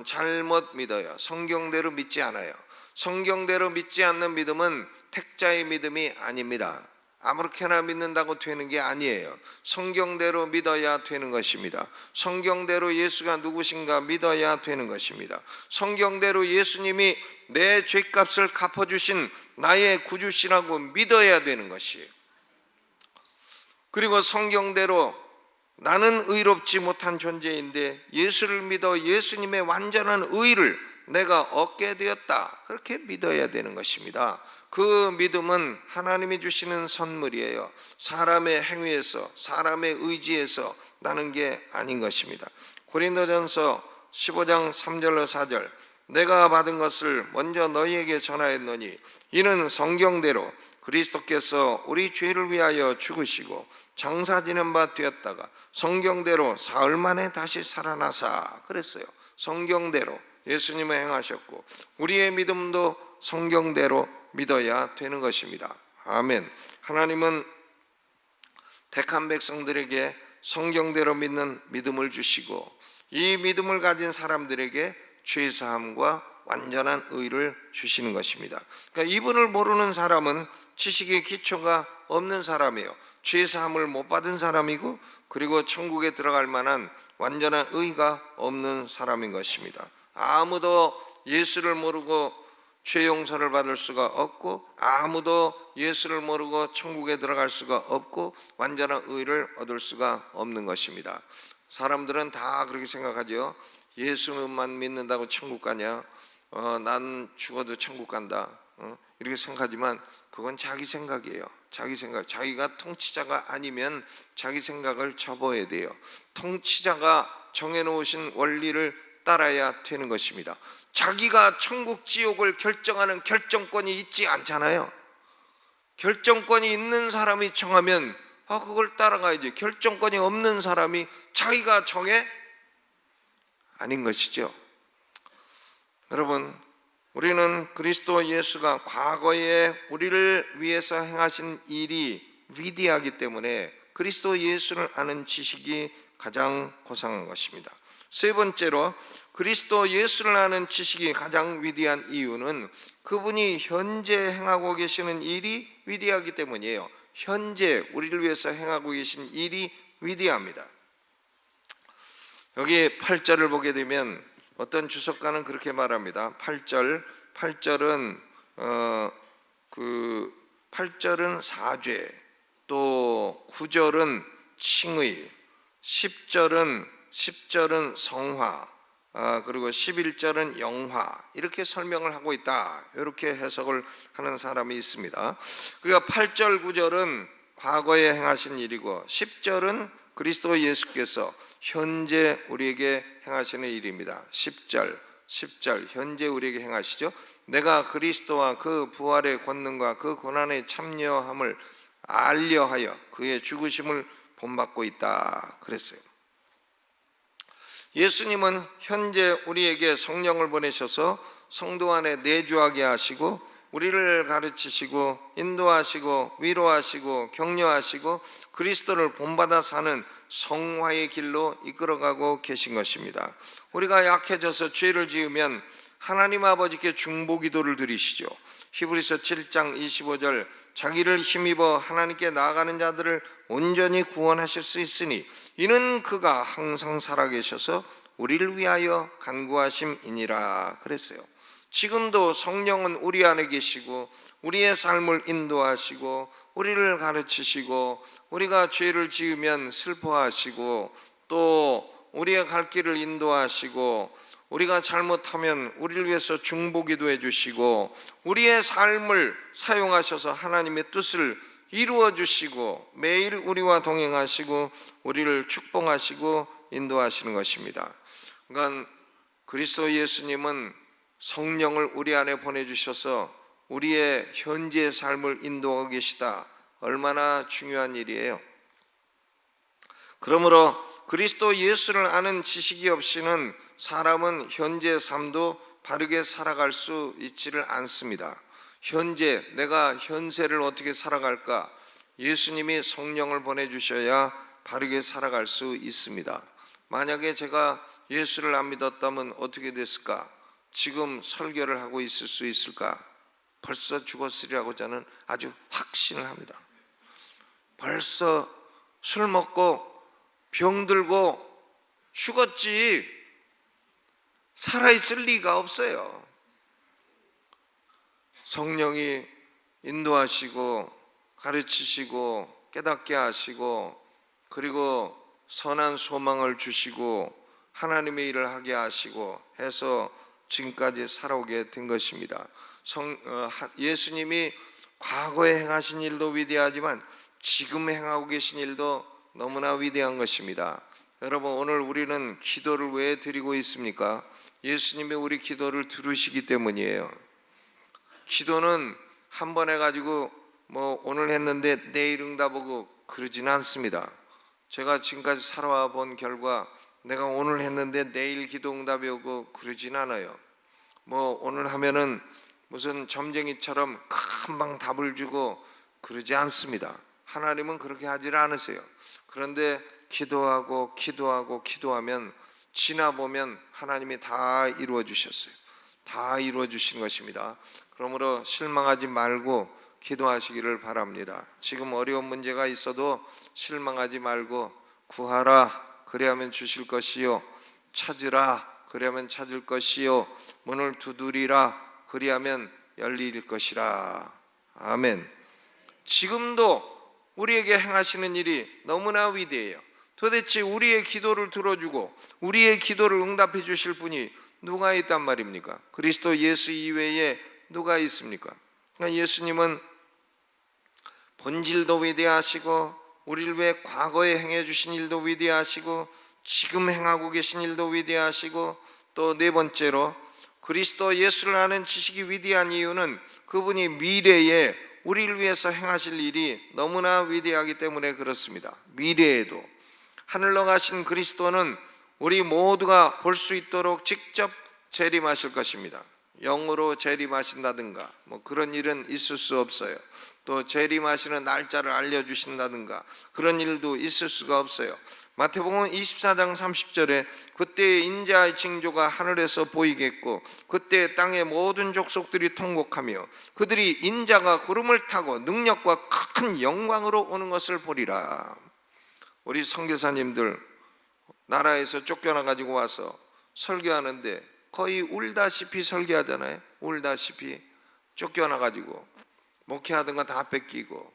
잘못 믿어요. 성경대로 믿지 않아요. 성경대로 믿지 않는 믿음은 택자의 믿음이 아닙니다. 아무렇게나 믿는다고 되는 게 아니에요. 성경대로 믿어야 되는 것입니다. 성경대로 예수가 누구신가 믿어야 되는 것입니다. 성경대로 예수님이 내 죄값을 갚아주신 나의 구주시라고 믿어야 되는 것이에요. 그리고 성경대로 나는 의롭지 못한 존재인데 예수를 믿어 예수님의 완전한 의를 내가 얻게 되었다, 그렇게 믿어야 되는 것입니다. 그 믿음은 하나님이 주시는 선물이에요. 사람의 행위에서, 사람의 의지에서 나는 게 아닌 것입니다. 고린도전서 15장 3절로 4절, 내가 받은 것을 먼저 너희에게 전하였노니 이는 성경대로 그리스도께서 우리 죄를 위하여 죽으시고 장사 지낸 바 되었다가 성경대로 사흘 만에 다시 살아나사 그랬어요. 성경대로 예수님은 행하셨고 우리의 믿음도 성경대로 믿어야 되는 것입니다. 아멘. 하나님은 택한 백성들에게 성경대로 믿는 믿음을 주시고 이 믿음을 가진 사람들에게 죄사함과 완전한 의를 주시는 것입니다. 그러니까 이분을 모르는 사람은 지식의 기초가 없는 사람이에요. 죄사함을 못 받은 사람이고, 그리고 천국에 들어갈 만한 완전한 의가 없는 사람인 것입니다. 아무도 예수를 모르고 죄 용서를 받을 수가 없고, 아무도 예수를 모르고 천국에 들어갈 수가 없고, 완전한 의를 얻을 수가 없는 것입니다. 사람들은 다 그렇게 생각하죠. 예수만 믿는다고 천국 가냐? 난 죽어도 천국 간다. 이렇게 생각하지만 그건 자기 생각이에요. 자기 생각. 자기가 통치자가 아니면 자기 생각을 접어야 돼요. 통치자가 정해놓으신 원리를 따라야 되는 것입니다. 자기가 천국 지옥을 결정하는 결정권이 있지 않잖아요. 결정권이 있는 사람이 정하면 그걸 따라가야지. 결정권이 없는 사람이 자기가 정해? 아닌 것이죠. 여러분, 우리는 그리스도 예수가 과거에 우리를 위해서 행하신 일이 위대하기 때문에 그리스도 예수를 아는 지식이 가장 고상한 것입니다. 세 번째로, 그리스도 예수를 아는 지식이 가장 위대한 이유는 그분이 현재 행하고 계시는 일이 위대하기 때문이에요. 현재 우리를 위해서 행하고 계신 일이 위대합니다. 여기 8절을 보게 되면 어떤 주석가는 그렇게 말합니다. 8절은 8절은 사죄, 또 9절은 칭의, 10절은 성화, 그리고 11절은 영화, 이렇게 설명을 하고 있다. 이렇게 해석을 하는 사람이 있습니다. 그러니까 8절 9절은 과거에 행하신 일이고 10절은 그리스도 예수께서 현재 우리에게 행하시는 일입니다. 10절 현재 우리에게 행하시죠. 내가 그리스도와 그 부활의 권능과 그 고난에 참여함을 알려하여 그의 죽으심을 본받고 있다 그랬어요. 예수님은 현재 우리에게 성령을 보내셔서 성도 안에 내주하게 하시고 우리를 가르치시고 인도하시고 위로하시고 격려하시고 그리스도를 본받아 사는 성화의 길로 이끌어가고 계신 것입니다. 우리가 약해져서 죄를 지으면 하나님 아버지께 중보기도를 드리시죠. 히브리서 7장 25절, 자기를 힘입어 하나님께 나아가는 자들을 온전히 구원하실 수 있으니 이는 그가 항상 살아계셔서 우리를 위하여 간구하심이니라 그랬어요. 지금도 성령은 우리 안에 계시고 우리의 삶을 인도하시고 우리를 가르치시고 우리가 죄를 지으면 슬퍼하시고 또 우리의 갈 길을 인도하시고 우리가 잘못하면 우리를 위해서 중보기도 해주시고 우리의 삶을 사용하셔서 하나님의 뜻을 이루어 주시고 매일 우리와 동행하시고 우리를 축복하시고 인도하시는 것입니다. 그러니까 그리스도 예수님은 성령을 우리 안에 보내주셔서 우리의 현재의 삶을 인도하고 계시다. 얼마나 중요한 일이에요. 그러므로 그리스도 예수를 아는 지식이 없이는 사람은 현재의 삶도 바르게 살아갈 수 있지를 않습니다. 현재 내가 현세를 어떻게 살아갈까? 예수님이 성령을 보내주셔야 바르게 살아갈 수 있습니다. 만약에 제가 예수를 안 믿었다면 어떻게 됐을까? 지금 설교를 하고 있을 수 있을까? 벌써 죽었으리라고 저는 아주 확신을 합니다. 벌써 술 먹고 병들고 죽었지 살아있을 리가 없어요. 성령이 인도하시고 가르치시고 깨닫게 하시고 그리고 선한 소망을 주시고 하나님의 일을 하게 하시고 해서 지금까지 살아오게 된 것입니다. 예수님이 과거에 행하신 일도 위대하지만 지금 행하고 계신 일도 너무나 위대한 것입니다. 여러분, 오늘 우리는 기도를 왜 드리고 있습니까? 예수님이 우리 기도를 들으시기 때문이에요. 기도는 한 번 해가지고 오늘 했는데 내일 응답하고 그러지는 않습니다. 제가 지금까지 살아와 본 결과 내가 오늘 했는데 내일 기도 응답이 오고 그러진 않아요. 오늘 하면은 무슨 점쟁이처럼 금방 답을 주고 그러지 않습니다. 하나님은 그렇게 하질 않으세요. 그런데 기도하면 지나보면 하나님이 다 이루어 주셨어요. 다 이루어 주신 것입니다. 그러므로 실망하지 말고 기도하시기를 바랍니다. 지금 어려운 문제가 있어도 실망하지 말고 구하라 그리하면 주실 것이요 찾으라 그리하면 찾을 것이요 문을 두드리라 그리하면 열릴 것이라. 아멘. 지금도 우리에게 행하시는 일이 너무나 위대해요. 도대체 우리의 기도를 들어주고 우리의 기도를 응답해 주실 분이 누가 있단 말입니까? 그리스도 예수 이외에 누가 있습니까? 그러니까 예수님은 본질도 위대하시고 우리를 위해 과거에 행해 주신 일도 위대하시고 지금 행하고 계신 일도 위대하시고 또 네 번째로 그리스도 예수를 아는 지식이 위대한 이유는 그분이 미래에 우리를 위해서 행하실 일이 너무나 위대하기 때문에 그렇습니다. 미래에도 하늘로 가신 그리스도는 우리 모두가 볼 수 있도록 직접 재림하실 것입니다. 영으로 재림하신다든가 그런 일은 있을 수 없어요. 또 재림하시는 날짜를 알려주신다든가 그런 일도 있을 수가 없어요. 마태복음 24장 30절에 그때의 인자의 징조가 하늘에서 보이겠고 그때 땅의 모든 족속들이 통곡하며 그들이 인자가 구름을 타고 능력과 큰 영광으로 오는 것을 보리라. 우리 선교사님들 나라에서 쫓겨나 가지고 와서 설교하는데 거의 울다시피 설교하잖아요. 울다시피 쫓겨나 가지고 목회하던 거 다 뺏기고,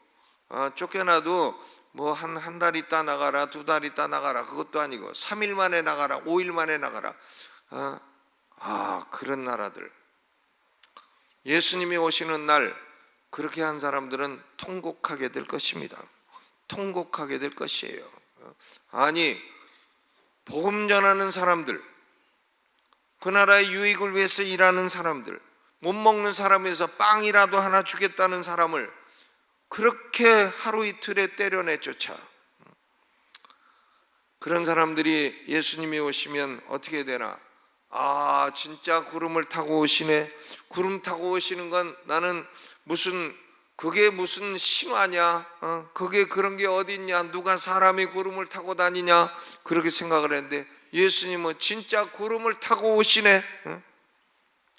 쫓겨나도 뭐 한 달 있다 나가라, 2달 있다 나가라, 그것도 아니고 3일 만에 나가라, 5일 만에 나가라. 그런 나라들. 예수님이 오시는 날 그렇게 한 사람들은 통곡하게 될 것입니다. 통곡하게 될 것이에요. 아니, 복음 전하는 사람들, 그 나라의 유익을 위해서 일하는 사람들, 못 먹는 사람에서 빵이라도 하나 주겠다는 사람을 그렇게 하루 이틀에 때려내쫓아. 그런 사람들이 예수님이 오시면 어떻게 되나? 진짜 구름을 타고 오시네. 구름 타고 오시는 건 나는 그게 무슨 신화냐? 그게 그런 게 어디 있냐? 누가 사람이 구름을 타고 다니냐? 그렇게 생각을 했는데 예수님은 진짜 구름을 타고 오시네.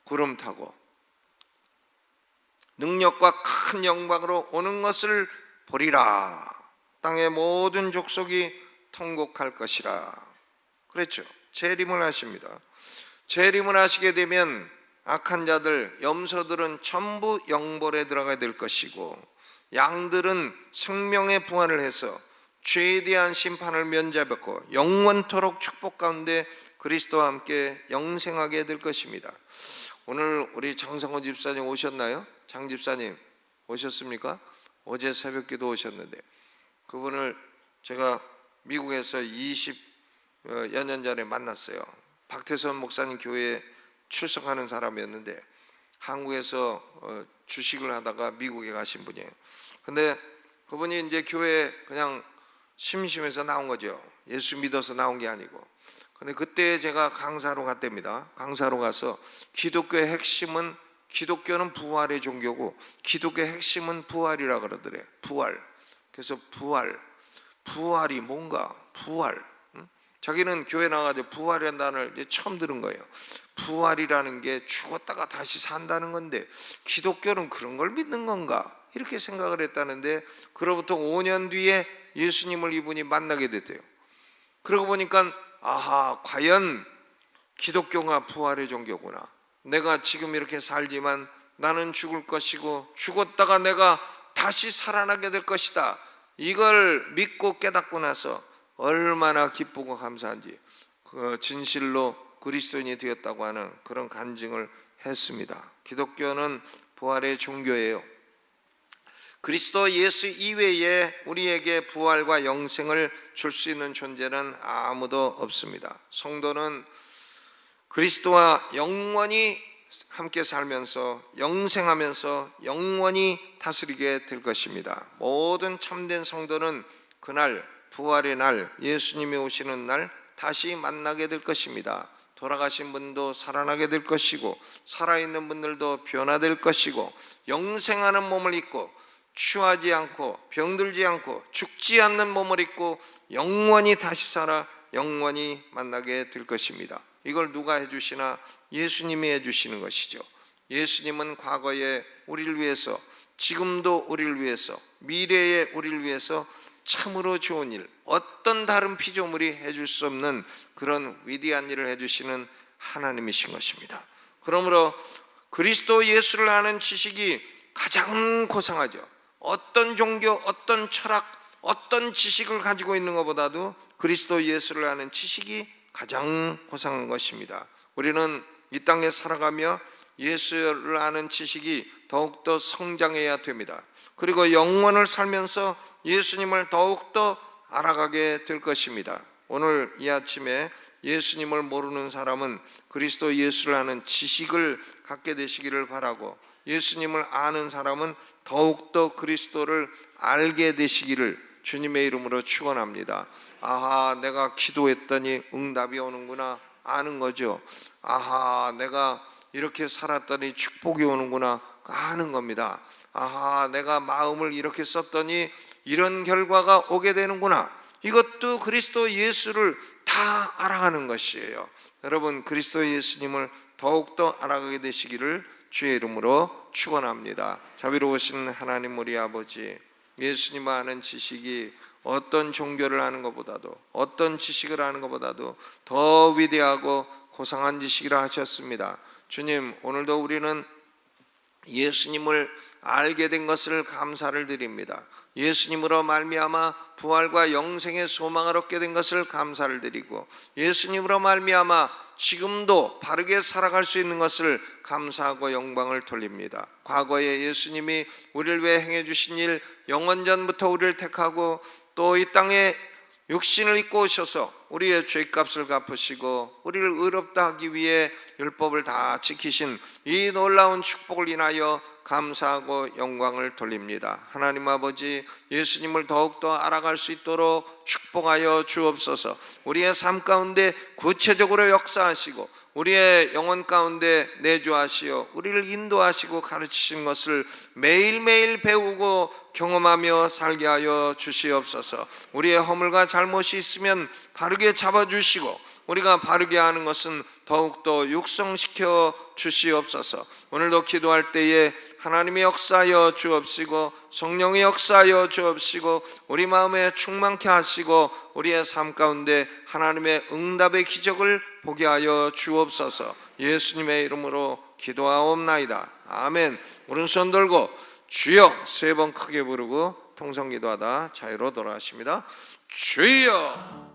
구름 타고 능력과 큰 영광으로 오는 것을 보리라. 땅의 모든 족속이 통곡할 것이라. 그랬죠. 재림을 하십니다. 재림을 하시게 되면 악한 자들, 염소들은 전부 영벌에 들어가야 될 것이고, 양들은 생명의 부활을 해서 죄에 대한 심판을 면제받고 영원토록 축복 가운데 그리스도와 함께 영생하게 될 것입니다. 오늘 우리 장성호 집사님 오셨나요? 장 집사님 오셨습니까? 어제 새벽기도 오셨는데 그분을 제가 미국에서 20여 년 전에 만났어요. 박태선 목사님 교회에 출석하는 사람이었는데 한국에서 주식을 하다가 미국에 가신 분이에요. 근데 그분이 이제 교회에 그냥 심심해서 나온 거죠. 예수 믿어서 나온 게 아니고. 근데 그때 제가 강사로 갔답니다. 강사로 가서 기독교의 핵심은, 기독교는 부활의 종교고 기독교의 핵심은 부활이라 그러더래요. 부활. 그래서 부활이 뭔가, 부활. 자기는 교회 나가서 부활이라는 단어를 이제 처음 들은 거예요. 부활이라는 게 죽었다가 다시 산다는 건데 기독교는 그런 걸 믿는 건가? 이렇게 생각을 했다는데 그로부터 5년 뒤에 예수님을 이분이 만나게 됐대요. 그러고 보니까 과연 기독교가 부활의 종교구나. 내가 지금 이렇게 살지만 나는 죽을 것이고 죽었다가 내가 다시 살아나게 될 것이다. 이걸 믿고 깨닫고 나서 얼마나 기쁘고 감사한지 진실로 그리스도인이 되었다고 하는 그런 간증을 했습니다. 기독교는 부활의 종교예요. 그리스도 예수 이외에 우리에게 부활과 영생을 줄 수 있는 존재는 아무도 없습니다. 성도는 그리스도와 영원히 함께 살면서 영생하면서 영원히 다스리게 될 것입니다. 모든 참된 성도는 그날 부활의 날, 예수님이 오시는 날 다시 만나게 될 것입니다. 돌아가신 분도 살아나게 될 것이고 살아있는 분들도 변화될 것이고 영생하는 몸을 입고 취하지 않고 병들지 않고 죽지 않는 몸을 입고 영원히 다시 살아 영원히 만나게 될 것입니다. 이걸 누가 해주시나? 예수님이 해주시는 것이죠. 예수님은 과거에 우리를 위해서, 지금도 우리를 위해서, 미래에 우리를 위해서 참으로 좋은 일, 어떤 다른 피조물이 해줄 수 없는 그런 위대한 일을 해주시는 하나님이신 것입니다. 그러므로 그리스도 예수를 아는 지식이 가장 고상하죠. 어떤 종교, 어떤 철학, 어떤 지식을 가지고 있는 것보다도 그리스도 예수를 아는 지식이 가장 고상한 것입니다. 우리는 이 땅에 살아가며 예수를 아는 지식이 더욱더 성장해야 됩니다. 그리고 영원을 살면서 예수님을 더욱더 알아가게 될 것입니다. 오늘 이 아침에 예수님을 모르는 사람은 그리스도 예수를 아는 지식을 갖게 되시기를 바라고, 예수님을 아는 사람은 더욱더 그리스도를 알게 되시기를 주님의 이름으로 축원합니다. 내가 기도했더니 응답이 오는구나 아는 거죠. 내가 이렇게 살았더니 축복이 오는구나 아는 겁니다. 내가 마음을 이렇게 썼더니 이런 결과가 오게 되는구나. 이것도 그리스도 예수를 다 알아가는 것이에요. 여러분, 그리스도 예수님을 더욱더 알아가게 되시기를 주의 이름으로 축원합니다. 자비로우신 하나님 우리 아버지, 예수님을 아는 지식이 어떤 종교를 아는 것보다도, 어떤 지식을 아는 것보다도 더 위대하고 고상한 지식이라 하셨습니다. 주님, 오늘도 우리는 예수님을 알게 된 것을 감사를 드립니다. 예수님으로 말미암아 부활과 영생의 소망을 얻게 된 것을 감사를 드리고, 예수님으로 말미암아 지금도 바르게 살아갈 수 있는 것을 감사하고 영광을 돌립니다. 과거에 예수님이 우리를 위해 행해 주신 일, 영원전부터 우리를 택하고 또 이 땅에 육신을 입고 오셔서 우리의 죄값을 갚으시고 우리를 의롭다 하기 위해 율법을 다 지키신 이 놀라운 축복을 인하여 감사하고 영광을 돌립니다. 하나님 아버지, 예수님을 더욱더 알아갈 수 있도록 축복하여 주옵소서. 우리의 삶 가운데 구체적으로 역사하시고 우리의 영혼 가운데 내주하시어 우리를 인도하시고 가르치신 것을 매일매일 배우고 경험하며 살게 하여 주시옵소서. 우리의 허물과 잘못이 있으면 바르게 잡아주시고 우리가 바르게 하는 것은 더욱더 육성시켜 주시옵소서. 오늘도 기도할 때에 하나님의 역사하여 주옵시고 성령의 역사하여 주옵시고 우리 마음에 충만케 하시고 우리의 삶 가운데 하나님의 응답의 기적을 보게 하여 주옵소서. 예수님의 이름으로 기도하옵나이다. 아멘. 오른손 들고 주여 3번 크게 부르고 통성기도하다 자유로 돌아가십니다. 주여.